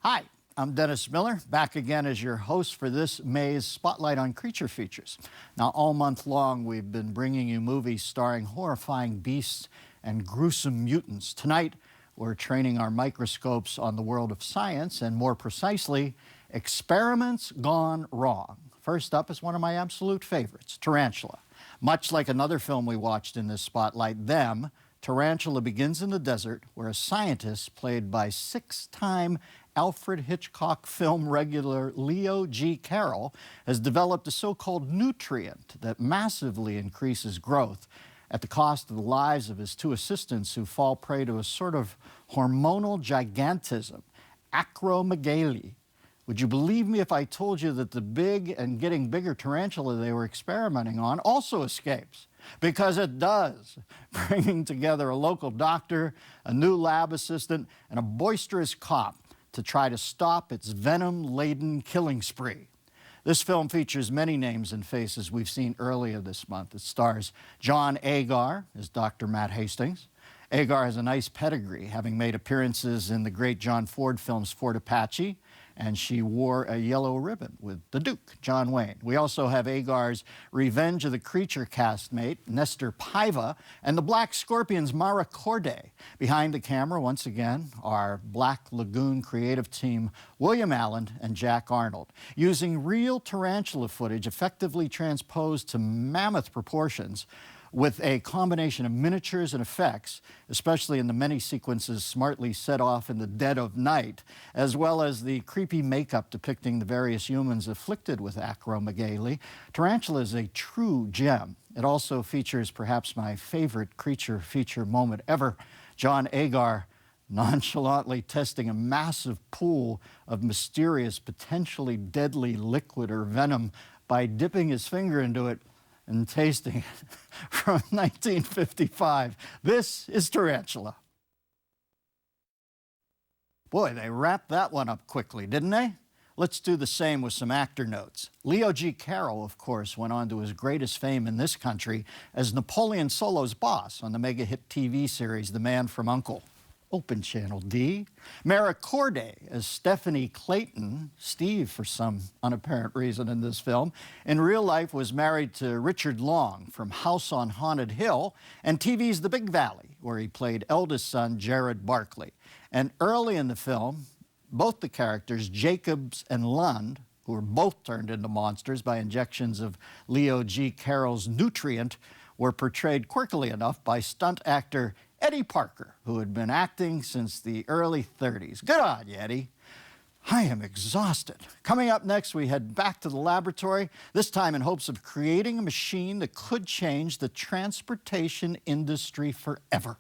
Hi, I'm Dennis Miller, back again as your host for this May's Spotlight on Creature Features. Now, all month long, we've been bringing you movies starring horrifying beasts and gruesome mutants. Tonight, we're training our microscopes on the world of science, and more precisely, experiments gone wrong. First up is one of my absolute favorites, Tarantula. Much like another film we watched in this spotlight, Them, Tarantula begins in the desert, where a scientist played by six-time Alfred Hitchcock film regular Leo G. Carroll has developed a so-called nutrient that massively increases growth at the cost of the lives of his two assistants, who fall prey to a sort of hormonal gigantism, acromegaly. Would you believe me if I told you that the big and getting bigger tarantula they were experimenting on also escapes? Because it does, bringing together a local doctor, a new lab assistant, and a boisterous cop to try to stop its venom-laden killing spree. This film features many names and faces we've seen earlier this month. It stars John Agar as Dr. Matt Hastings. Agar has a nice pedigree, having made appearances in the great John Ford films Fort Apache, and she wore a yellow ribbon with the Duke, John Wayne. We also have Agar's Revenge of the Creature castmate, Nestor Paiva, and the Black Scorpions' Mara Corday. Behind the camera, once again, our Black Lagoon creative team, William Allen and Jack Arnold, using real tarantula footage effectively transposed to mammoth proportions, with a combination of miniatures and effects, especially in the many sequences smartly set off in the dead of night, as well as the creepy makeup depicting the various humans afflicted with acromegaly. Tarantula is a true gem. It also features perhaps my favorite creature feature moment ever, John Agar nonchalantly testing a massive pool of mysterious, potentially deadly liquid or venom by dipping his finger into it and tasting it from 1955. This is Tarantula. Boy, they wrapped that one up quickly, didn't they? Let's do the same with some actor notes. Leo G. Carroll, of course, went on to his greatest fame in this country as Napoleon Solo's boss on the mega-hit TV series The Man from U.N.C.L.E. Open Channel D. Mara Corday as Stephanie Clayton, Steve for some unapparent reason in this film, in real life was married to Richard Long from House on Haunted Hill and TV's The Big Valley, where he played eldest son Jared Barkley. And early in the film, both the characters, Jacobs and Lund, who were both turned into monsters by injections of Leo G. Carroll's nutrient, were portrayed quirkily enough by stunt actor Eddie Parker, who had been acting since the early 30s. Good on you, Eddie. I am exhausted. Coming up next, we head back to the laboratory, this time in hopes of creating a machine that could change the transportation industry forever.